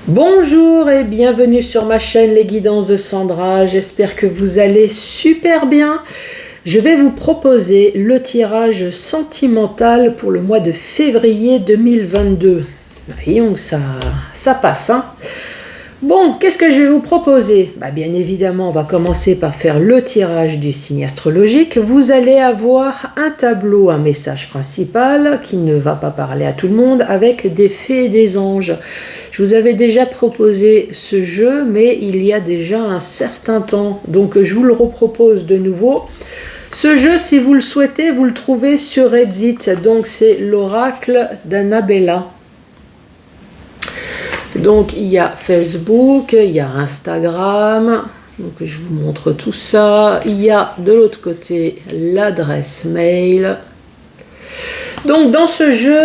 Bonjour et bienvenue sur ma chaîne Les Guidances de Sandra, j'espère que vous allez super bien. Je vais vous proposer le tirage sentimental pour le mois de février 2022. Voyons, ça passe, hein. Bon, qu'est-ce que je vais vous proposer? Bien évidemment, on va commencer par faire le tirage du signe astrologique. Vous allez avoir un tableau, un message principal qui ne va pas parler à tout le monde, avec des fées et des anges. Je vous avais déjà proposé ce jeu, mais il y a déjà un certain temps, donc je vous le repropose de nouveau. Ce jeu, si vous le souhaitez, vous le trouvez sur Reddit, donc c'est l'oracle d'Annabella. Donc il y a Facebook, il y a Instagram, donc je vous montre tout ça. Il y a de l'autre côté l'adresse mail. Donc dans ce jeu,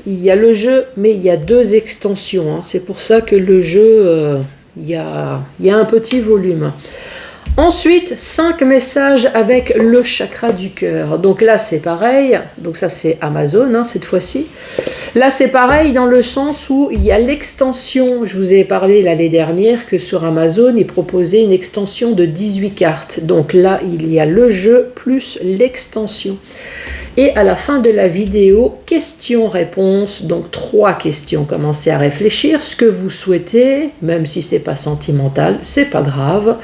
il y a le jeu, mais il y a deux extensions, hein. C'est pour ça que le jeu, il y a un petit volume. Ensuite, 5 messages avec le chakra du cœur. Donc là, c'est pareil. Donc ça, c'est Amazon, hein, cette fois-ci. Là, c'est pareil dans le sens où il y a l'extension. Je vous ai parlé l'année dernière que sur Amazon, ils proposaient une extension de 18 cartes. Donc là, il y a le jeu plus l'extension. Et à la fin de la vidéo, questions-réponses. Donc 3 questions. Commencez à réfléchir ce que vous souhaitez, même si c'est pas sentimental, c'est pas grave.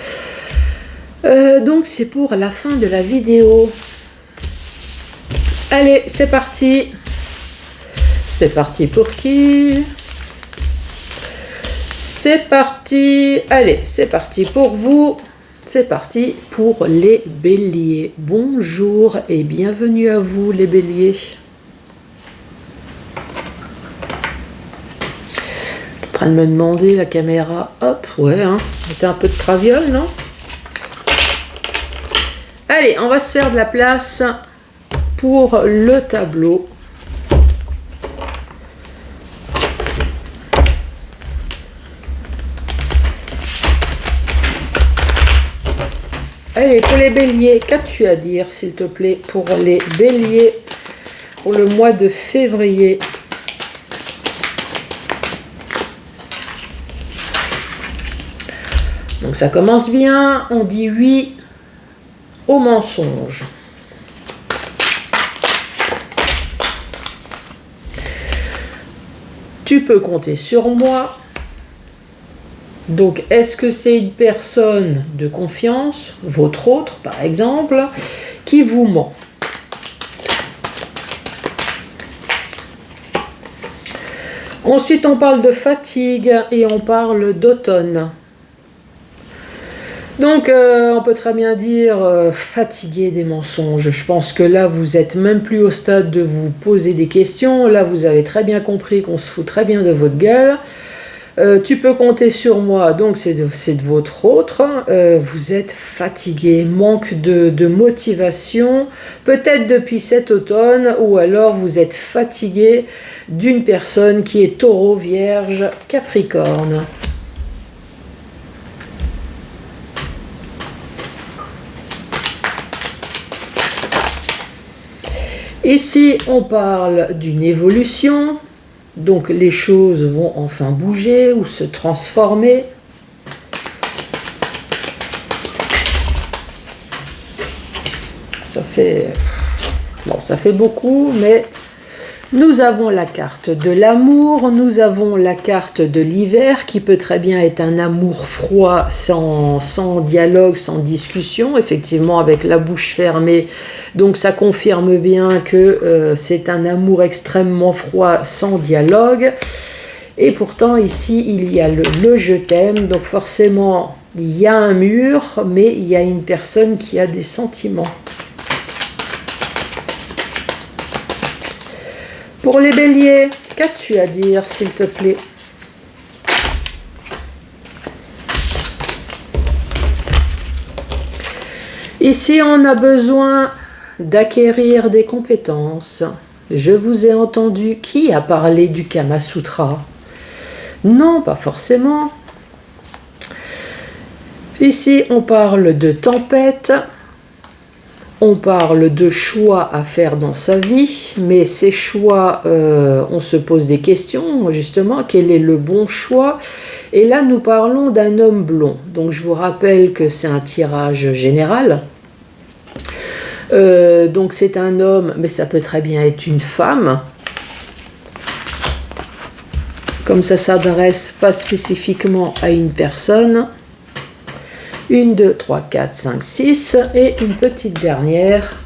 Donc c'est pour la fin de la vidéo. Allez, c'est parti. C'est parti pour qui? C'est parti. Allez, c'est parti pour vous. C'est parti pour les béliers. Bonjour et bienvenue à vous les béliers. Je suis en train de me demander la caméra. Hop, ouais, hein. C'était un peu de traviole, non? Allez, on va se faire de la place pour le tableau. Allez, pour les béliers, qu'as-tu à dire, s'il te plaît, pour les béliers, pour le mois de février? Donc ça commence bien, on dit oui au mensonge. Tu peux compter sur moi. Donc, est-ce que c'est une personne de confiance, votre autre par exemple, qui vous ment? Ensuite, on parle de fatigue et on parle d'automne. Donc, on peut très bien dire fatigué des mensonges. Je pense que là, vous n'êtes même plus au stade de vous poser des questions. Là, vous avez très bien compris qu'on se fout très bien de votre gueule. Tu peux compter sur moi, donc c'est de votre autre. Vous êtes fatigué, manque de motivation, peut-être depuis cet automne, ou alors vous êtes fatigué d'une personne qui est taureau, vierge, capricorne. Ici, on parle d'une évolution. Donc les choses vont enfin bouger ou se transformer. Ça fait beaucoup, mais nous avons la carte de l'amour, nous avons la carte de l'hiver qui peut très bien être un amour froid, sans dialogue, sans discussion, effectivement avec la bouche fermée. Donc ça confirme bien que c'est un amour extrêmement froid, sans dialogue. Et pourtant ici il y a le je t'aime, donc forcément il y a un mur, mais il y a une personne qui a des sentiments. Pour les béliers, qu'as-tu à dire, s'il te plaît? Ici, on a besoin d'acquérir des compétences. Je vous ai entendu. Qui a parlé du Kama Sutra? Non, pas forcément. Ici, on parle de tempête. On parle de choix à faire dans sa vie, mais ces choix, on se pose des questions, justement, quel est le bon choix? Et là, nous parlons d'un homme blond. Donc, je vous rappelle que c'est un tirage général. Donc, c'est un homme, mais ça peut très bien être une femme. Comme ça s'adresse pas spécifiquement à une personne. 1, 2, 3, 4, 5, 6 et une petite dernière.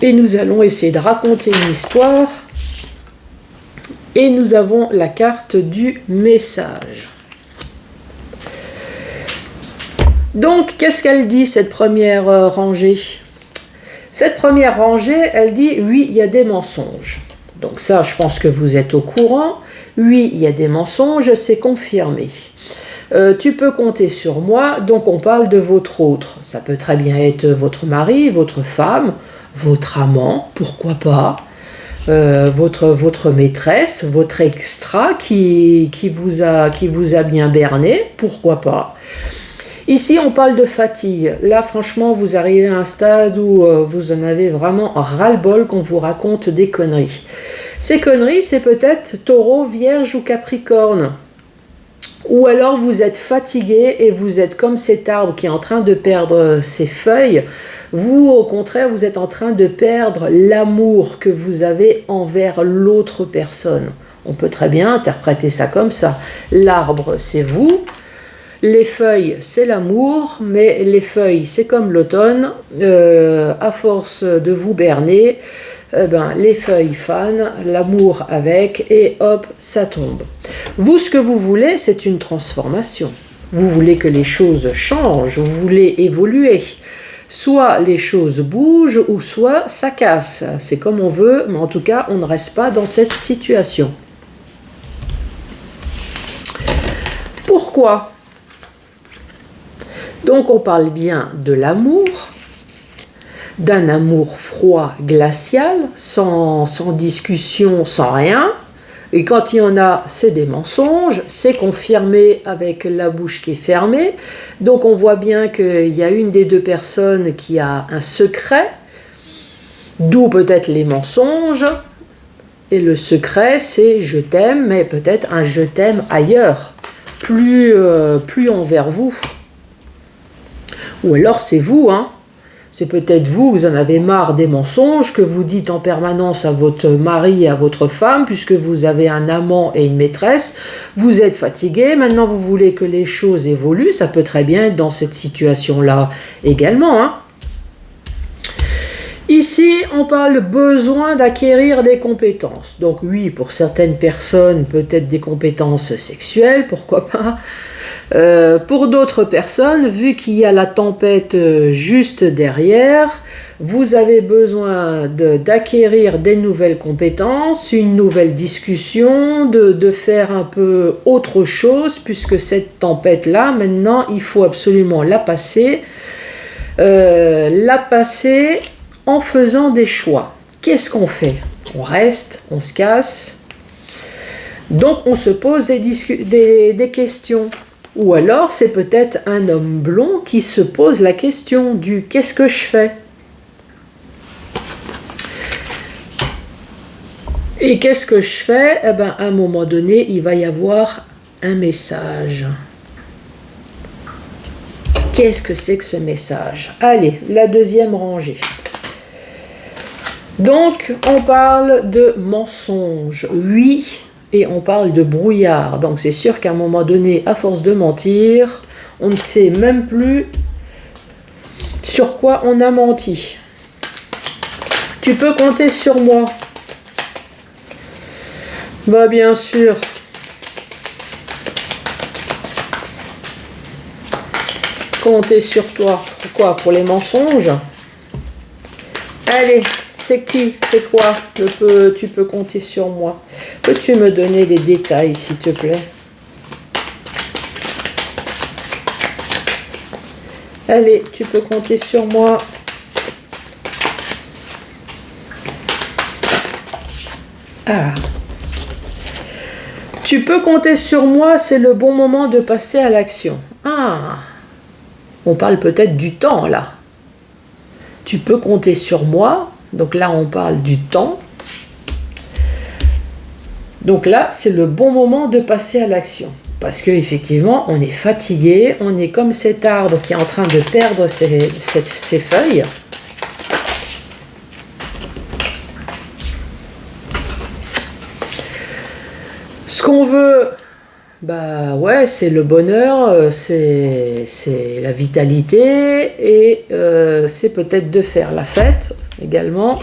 Et nous allons essayer de raconter une histoire. Et nous avons la carte du message. Donc, qu'est-ce qu'elle dit, cette première rangée? Cette première rangée, elle dit, oui, il y a des mensonges. Donc ça, je pense que vous êtes au courant. Oui, il y a des mensonges, c'est confirmé. Tu peux compter sur moi, donc on parle de votre autre. Ça peut très bien être votre mari, votre femme, votre amant, pourquoi pas, votre maîtresse, votre extra qui vous a bien berné, pourquoi pas. Ici, on parle de fatigue. Là, franchement, vous arrivez à un stade où vous en avez vraiment ras-le-bol qu'on vous raconte des conneries. Ces conneries, c'est peut-être Taureau, Vierge ou Capricorne. Ou alors vous êtes fatigué et vous êtes comme cet arbre qui est en train de perdre ses feuilles. Vous, au contraire, vous êtes en train de perdre l'amour que vous avez envers l'autre personne. On peut très bien interpréter ça comme ça. L'arbre, c'est vous. Les feuilles, c'est l'amour, mais les feuilles, c'est comme l'automne. À force de vous berner, les feuilles fanent, l'amour avec, et hop, ça tombe. Vous, ce que vous voulez, c'est une transformation. Vous voulez que les choses changent, vous voulez évoluer. Soit les choses bougent, ou soit ça casse. C'est comme on veut, mais en tout cas, on ne reste pas dans cette situation. Pourquoi ? Donc on parle bien de l'amour, d'un amour froid, glacial, sans discussion, sans rien. Et quand il y en a, c'est des mensonges, c'est confirmé avec la bouche qui est fermée. Donc on voit bien qu'il y a une des deux personnes qui a un secret, d'où peut-être les mensonges. Et le secret, c'est je t'aime, mais peut-être un je t'aime ailleurs, plus envers vous. Ou alors c'est vous, hein. C'est peut-être vous en avez marre des mensonges que vous dites en permanence à votre mari et à votre femme, puisque vous avez un amant et une maîtresse. Vous êtes fatigué, maintenant vous voulez que les choses évoluent. Ça peut très bien être dans cette situation-là également, hein. Ici, on parle besoin d'acquérir des compétences. Donc oui, pour certaines personnes, peut-être des compétences sexuelles, pourquoi pas. Pour d'autres personnes, vu qu'il y a la tempête juste derrière, vous avez besoin d'acquérir des nouvelles compétences, une nouvelle discussion, de faire un peu autre chose, puisque cette tempête-là, maintenant, il faut absolument la passer en faisant des choix. Qu'est-ce qu'on fait? On reste, on se casse. Donc on se pose des questions. Ou alors c'est peut-être un homme blond qui se pose la question du « qu'est-ce que je fais ?» Et qu'est-ce que je fais? Eh bien, à un moment donné, il va y avoir un message. Qu'est-ce que c'est que ce message? Allez, la deuxième rangée. Donc, on parle de mensonge, oui, et on parle de brouillard. Donc, c'est sûr qu'à un moment donné, à force de mentir, on ne sait même plus sur quoi on a menti. Tu peux compter sur moi. Bah, bien sûr. Compter sur toi. Pourquoi? Pour les mensonges? Allez. C'est qui? C'est quoi? Tu peux compter sur moi. Peux-tu me donner des détails, s'il te plaît? Allez, tu peux compter sur moi. Ah. Tu peux compter sur moi, c'est le bon moment de passer à l'action. Ah. On parle peut-être du temps, là. tu peux compter sur moi. Donc là, on parle du temps. Donc là, c'est le bon moment de passer à l'action. Parce qu'effectivement, on est fatigué, on est comme cet arbre qui est en train de perdre ses feuilles. Ce qu'on veut, bah ouais, c'est le bonheur, c'est la vitalité et c'est peut-être de faire la fête également.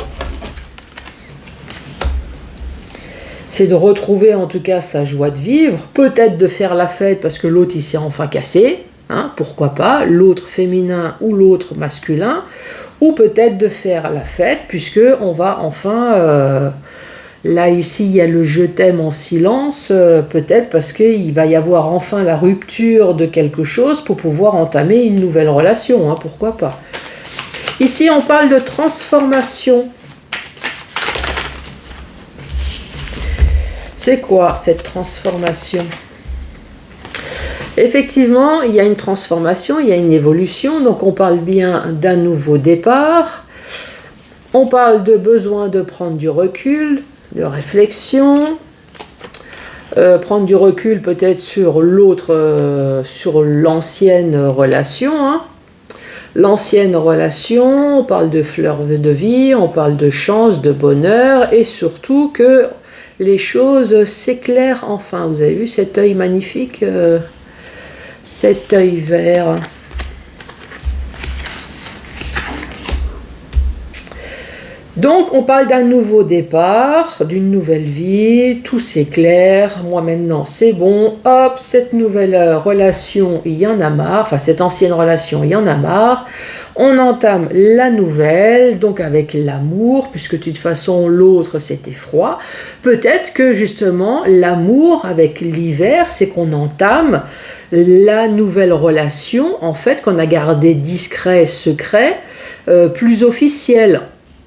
C'est de retrouver en tout cas sa joie de vivre, peut-être de faire la fête parce que l'autre il s'est enfin cassé, hein, pourquoi pas, l'autre féminin ou l'autre masculin, ou peut-être de faire la fête puisque on va enfin, là ici il y a le je t'aime en silence, peut-être parce qu'il va y avoir enfin la rupture de quelque chose pour pouvoir entamer une nouvelle relation, hein, pourquoi pas. Ici on parle de transformation. C'est quoi cette transformation? Effectivement, il y a une transformation, il y a une évolution, donc on parle bien d'un nouveau départ. On parle de besoin de prendre du recul, de réflexion, prendre du recul peut-être sur l'autre, sur l'ancienne relation. Hein. L'ancienne relation, on parle de fleurs de vie, on parle de chance, de bonheur, et surtout que les choses s'éclairent enfin. Vous avez vu cet œil magnifique, cet œil vert. Donc on parle d'un nouveau départ, d'une nouvelle vie, tout s'éclaire, moi maintenant c'est bon, hop, cette nouvelle relation, il y en a marre, enfin cette ancienne relation, il y en a marre, on entame la nouvelle, donc avec l'amour, puisque de toute façon l'autre c'était froid, peut-être que justement l'amour avec l'hiver, c'est qu'on entame la nouvelle relation, en fait qu'on a gardé discret, secret, plus officiel,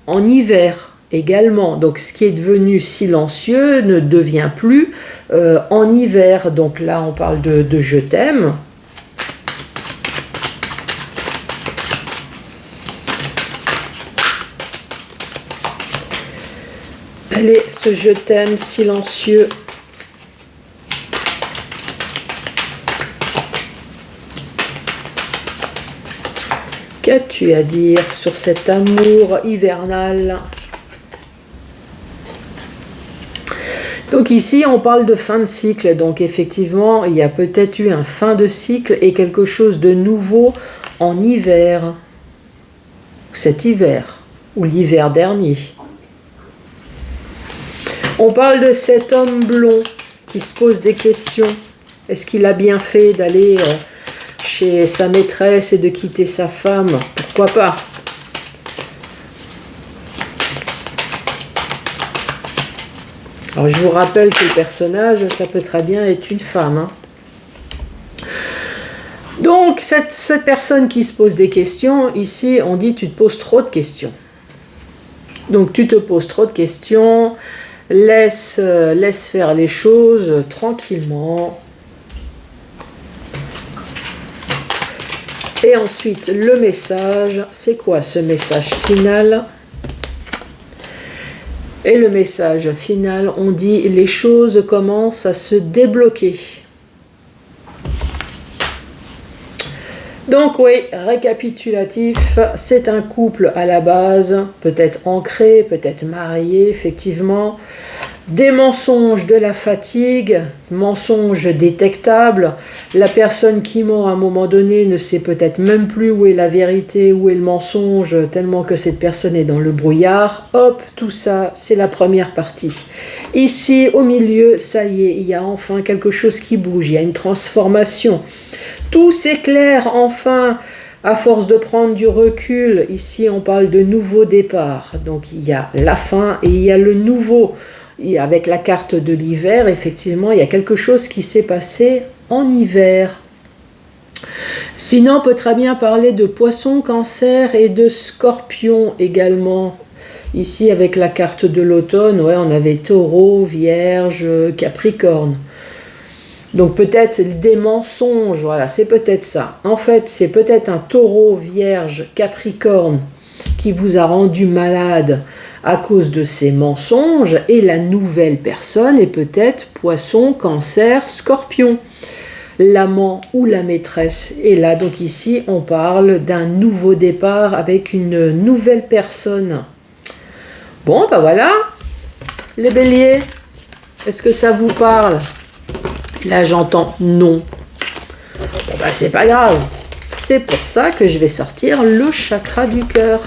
en hiver également. Donc ce qui est devenu silencieux ne devient plus en hiver. Donc là on parle de je t'aime. Allez, ce je t'aime silencieux. Qu'as-tu à dire sur cet amour hivernal? Donc ici, on parle de fin de cycle. Donc effectivement, il y a peut-être eu un fin de cycle et quelque chose de nouveau en hiver. Cet hiver, ou l'hiver dernier. On parle de cet homme blond qui se pose des questions. Est-ce qu'il a bien fait d'aller chez sa maîtresse et de quitter sa femme? Pourquoi pas? Alors je vous rappelle que le personnage, ça peut très bien être une femme. Hein. Donc cette personne qui se pose des questions, ici on dit tu te poses trop de questions. Donc tu te poses trop de questions, laisse faire les choses tranquillement. Et ensuite, le message, c'est quoi ce message final? Et le message final, on dit les choses commencent à se débloquer. Donc oui, récapitulatif, c'est un couple à la base, peut-être ancré, peut-être marié, effectivement. Des mensonges, de la fatigue, mensonges détectables. La personne qui ment à un moment donné ne sait peut-être même plus où est la vérité, où est le mensonge, tellement que cette personne est dans le brouillard. Hop, tout ça, c'est la première partie. Ici, au milieu, ça y est, il y a enfin quelque chose qui bouge, il y a une transformation. Tout s'éclaire enfin à force de prendre du recul. Ici, on parle de nouveau départ. Donc, il y a la fin et il y a le nouveau. Et avec la carte de l'hiver, effectivement, il y a quelque chose qui s'est passé en hiver. Sinon, on peut très bien parler de poisson, cancer et de scorpion également. Ici, avec la carte de l'automne, ouais, on avait taureau, vierge, capricorne. Donc peut-être des mensonges, voilà, c'est peut-être ça. En fait, c'est peut-être un taureau, vierge, capricorne qui vous a rendu malade à cause de ces mensonges, et la nouvelle personne est peut-être Poisson, Cancer, Scorpion, l'amant ou la maîtresse. Et là, donc ici, on parle d'un nouveau départ avec une nouvelle personne. Bon, ben voilà, les béliers, est-ce que ça vous parle? Là, j'entends non. Bon, ben c'est pas grave. C'est pour ça que je vais sortir le chakra du cœur.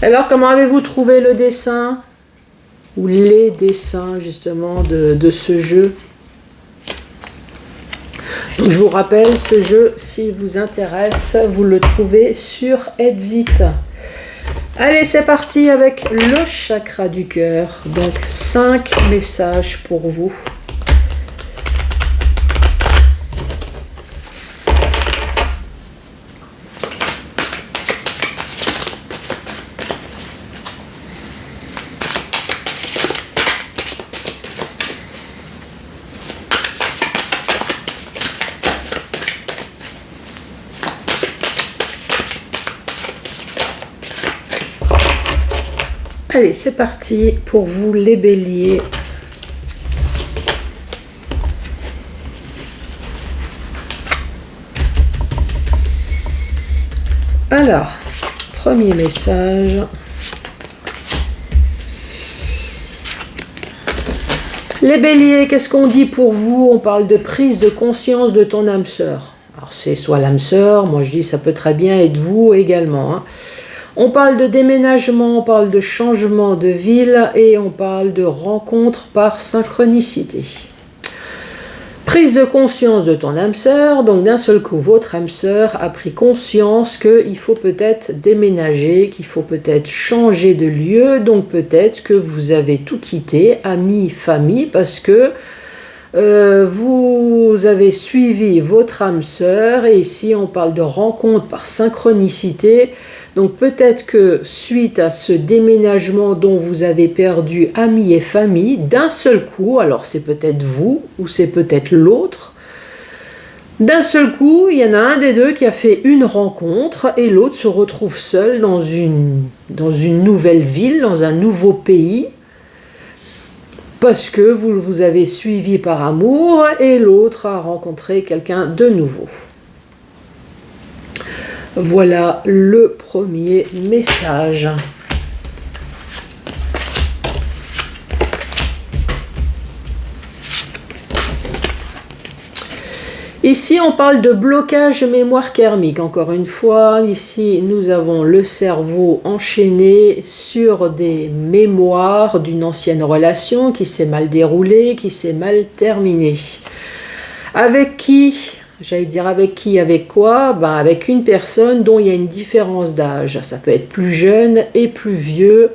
Alors, comment avez-vous trouvé le dessin? Ou les dessins, justement, de ce jeu? Donc, je vous rappelle, ce jeu, s'il vous intéresse, vous le trouvez sur Exit. Allez, c'est parti avec le chakra du cœur. Donc, 5 messages pour vous. Allez, c'est parti pour vous les béliers. Alors, premier message. Les béliers, qu'est-ce qu'on dit pour vous? On parle de prise de conscience de ton âme sœur. Alors, c'est soit l'âme sœur, moi je dis ça peut très bien être vous également, hein. On parle de déménagement, on parle de changement de ville et on parle de rencontre par synchronicité. Prise de conscience de ton âme sœur, donc d'un seul coup, votre âme sœur a pris conscience qu'il faut peut-être déménager, qu'il faut peut-être changer de lieu, donc peut-être que vous avez tout quitté, amis, famille, parce que vous avez suivi votre âme sœur, et ici on parle de rencontre par synchronicité. Donc peut-être que suite à ce déménagement dont vous avez perdu amis et famille, d'un seul coup, alors c'est peut-être vous ou c'est peut-être l'autre, d'un seul coup, il y en a un des deux qui a fait une rencontre et l'autre se retrouve seul dans une nouvelle ville, dans un nouveau pays, parce que vous avez suivi par amour et l'autre a rencontré quelqu'un de nouveau. Voilà le premier message. Ici, on parle de blocage mémoire karmique. Encore une fois, ici, nous avons le cerveau enchaîné sur des mémoires d'une ancienne relation qui s'est mal déroulée, qui s'est mal terminée. Avec qui? J'allais dire avec qui, avec quoi? Ben avec une personne dont il y a une différence d'âge. Ça peut être plus jeune et plus vieux.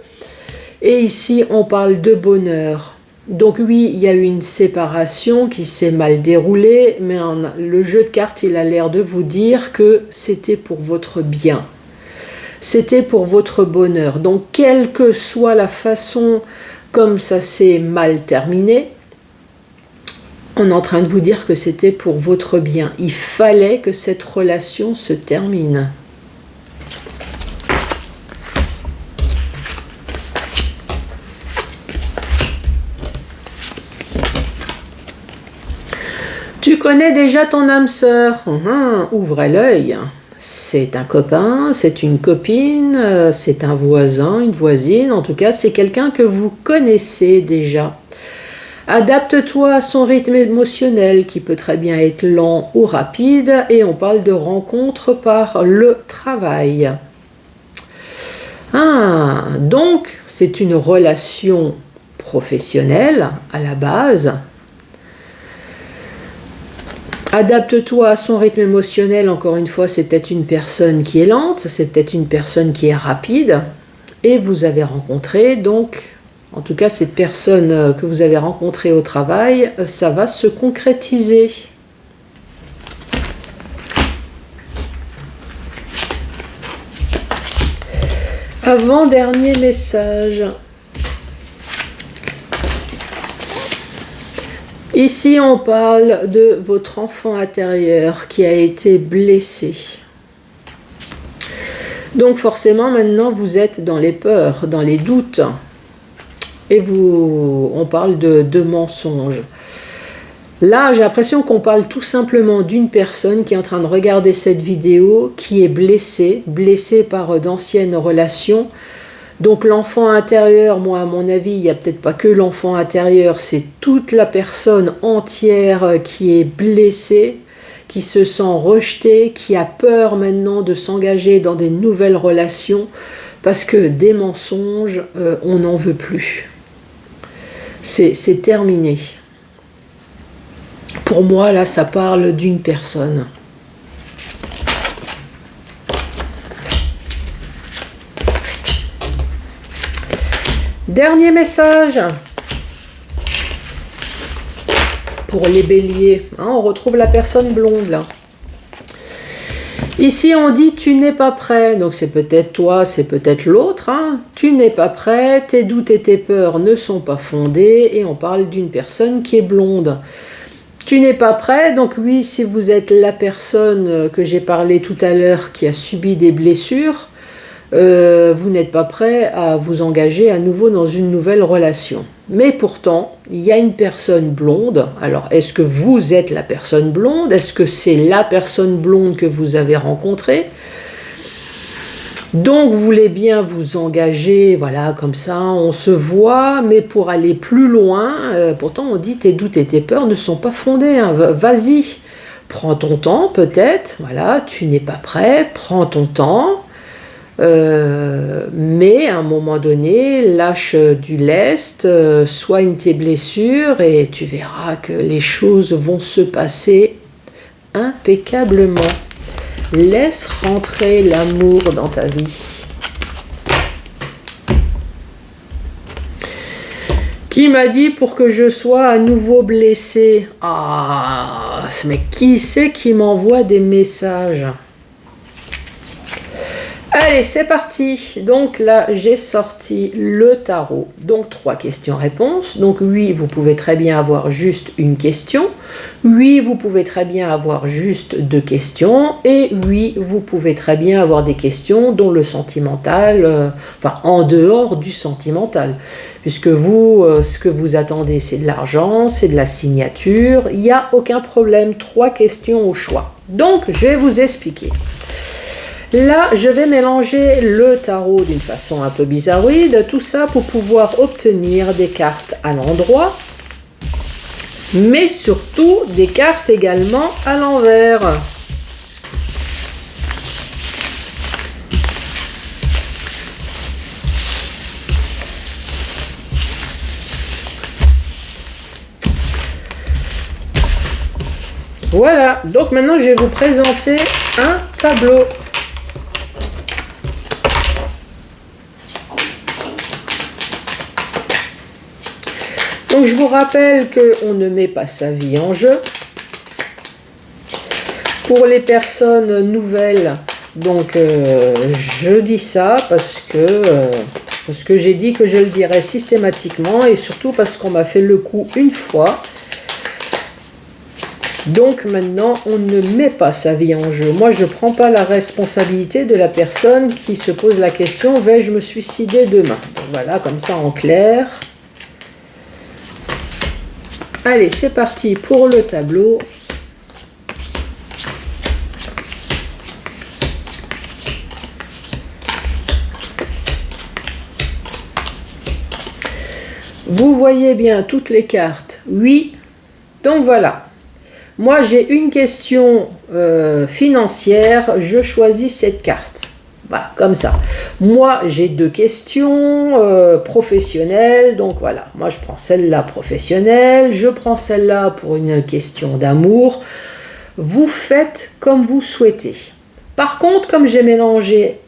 Et ici, on parle de bonheur. Donc oui, il y a eu une séparation qui s'est mal déroulée, mais le jeu de cartes, il a l'air de vous dire que c'était pour votre bien. C'était pour votre bonheur. Donc, quelle que soit la façon comme ça s'est mal terminé, on est en train de vous dire que c'était pour votre bien. Il fallait que cette relation se termine. Tu connais déjà ton âme sœur. Ouvrez l'œil. C'est un copain, c'est une copine, c'est un voisin, une voisine. En tout cas, c'est quelqu'un que vous connaissez déjà. Adapte-toi à son rythme émotionnel qui peut très bien être lent ou rapide, et on parle de rencontre par le travail. Donc c'est une relation professionnelle à la base. Adapte-toi à son rythme émotionnel, encore une fois, c'est peut-être une personne qui est lente, c'est peut-être une personne qui est rapide, et vous avez rencontré donc... En tout cas, cette personne que vous avez rencontrée au travail, ça va se concrétiser. Avant-dernier message. Ici, on parle de votre enfant intérieur qui a été blessé. Donc forcément, maintenant, vous êtes dans les peurs, dans les doutes. Et on parle de mensonges. Là, j'ai l'impression qu'on parle tout simplement d'une personne qui est en train de regarder cette vidéo, qui est blessée par d'anciennes relations. Donc l'enfant intérieur, moi à mon avis, il n'y a peut-être pas que l'enfant intérieur, c'est toute la personne entière qui est blessée, qui se sent rejetée, qui a peur maintenant de s'engager dans des nouvelles relations, parce que des mensonges, on n'en veut plus. C'est terminé. Pour moi, là, ça parle d'une personne. Dernier message pour les béliers. Hein, on retrouve la personne blonde, là. Ici, on dit « tu n'es pas prêt ». Donc, c'est peut-être toi, c'est peut-être l'autre. Hein. Tu n'es pas prêt, tes doutes et tes peurs ne sont pas fondés. Et on parle d'une personne qui est blonde. Tu n'es pas prêt, donc oui, si vous êtes la personne que j'ai parlé tout à l'heure qui a subi des blessures, vous n'êtes pas prêt à vous engager à nouveau dans une nouvelle relation. Mais pourtant, il y a une personne blonde. Alors, est-ce que vous êtes la personne blonde? Est-ce que c'est la personne blonde que vous avez rencontrée? Donc, vous voulez bien vous engager, voilà, comme ça, on se voit, mais pour aller plus loin, pourtant on dit tes doutes et tes peurs ne sont pas fondés, hein, vas-y, prends ton temps peut-être, voilà, tu n'es pas prêt, prends ton temps, mais à un moment donné, lâche du lest, soigne tes blessures et tu verras que les choses vont se passer impeccablement. Laisse rentrer l'amour dans ta vie. Qui m'a dit pour que je sois à nouveau blessé? Ah, mais qui c'est qui m'envoie des messages? Allez, c'est parti. Donc là, j'ai sorti le tarot. Donc 3 questions-réponses. Donc oui, vous pouvez très bien avoir juste une question. Oui, vous pouvez très bien avoir juste 2 questions. Et oui, vous pouvez très bien avoir des questions dont le sentimental, enfin en dehors du sentimental. Puisque vous, ce que vous attendez, c'est de l'argent, c'est de la signature. Il n'y a aucun problème. 3 questions au choix. Donc, je vais vous expliquer. Là, je vais mélanger le tarot d'une façon un peu bizarroïde, tout ça pour pouvoir obtenir des cartes à l'endroit, mais surtout des cartes également à l'envers. Voilà, donc maintenant je vais vous présenter un tableau. Donc je vous rappelle qu'on ne met pas sa vie en jeu. Pour les personnes nouvelles, donc je dis ça parce que j'ai dit que je le dirais systématiquement et surtout parce qu'on m'a fait le coup une fois. Donc maintenant, on ne met pas sa vie en jeu. Moi, je ne prends pas la responsabilité de la personne qui se pose la question « vais-je me suicider demain ?» Donc voilà, comme ça en clair. Allez, c'est parti pour le tableau. Vous voyez bien toutes les cartes? Oui. Donc voilà. Moi, j'ai une question financière. Je choisis cette carte. Voilà, comme ça. Moi, j'ai 2 questions professionnelles. Donc voilà, moi je prends celle-là professionnelle. Je prends celle-là pour une question d'amour. Vous faites comme vous souhaitez. Par contre, comme j'ai mélangé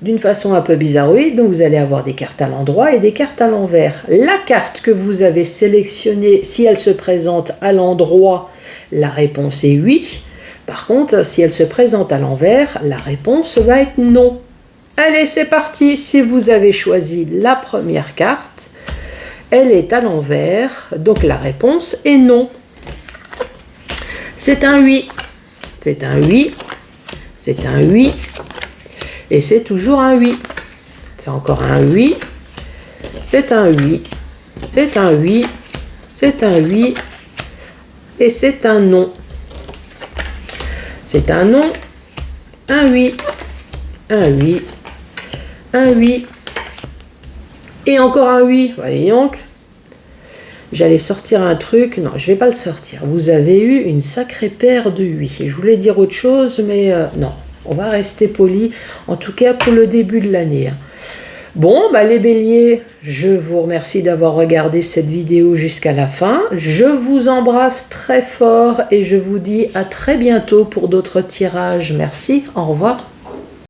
d'une façon un peu bizarroïde, donc vous allez avoir des cartes à l'endroit et des cartes à l'envers. La carte que vous avez sélectionnée, si elle se présente à l'endroit, la réponse est oui. Par contre, si elle se présente à l'envers, la réponse va être non. Allez, c'est parti. Si vous avez choisi la première carte, elle est à l'envers, donc la réponse est non. C'est un 8. C'est un 8. C'est un 8. Et c'est toujours un 8. C'est encore un 8. C'est un 8. C'est un 8. C'est un 8. Et c'est un non. C'est un non. Un 8. Un 8. Un 8. Et encore un 8. Voyez donc. J'allais sortir un truc. Non, je ne vais pas le sortir. Vous avez eu une sacrée paire de 8. Je voulais dire autre chose, mais non. On va rester poli. En tout cas, pour le début de l'année. Bon, bah les béliers, je vous remercie d'avoir regardé cette vidéo jusqu'à la fin. Je vous embrasse très fort et je vous dis à très bientôt pour d'autres tirages. Merci, au revoir.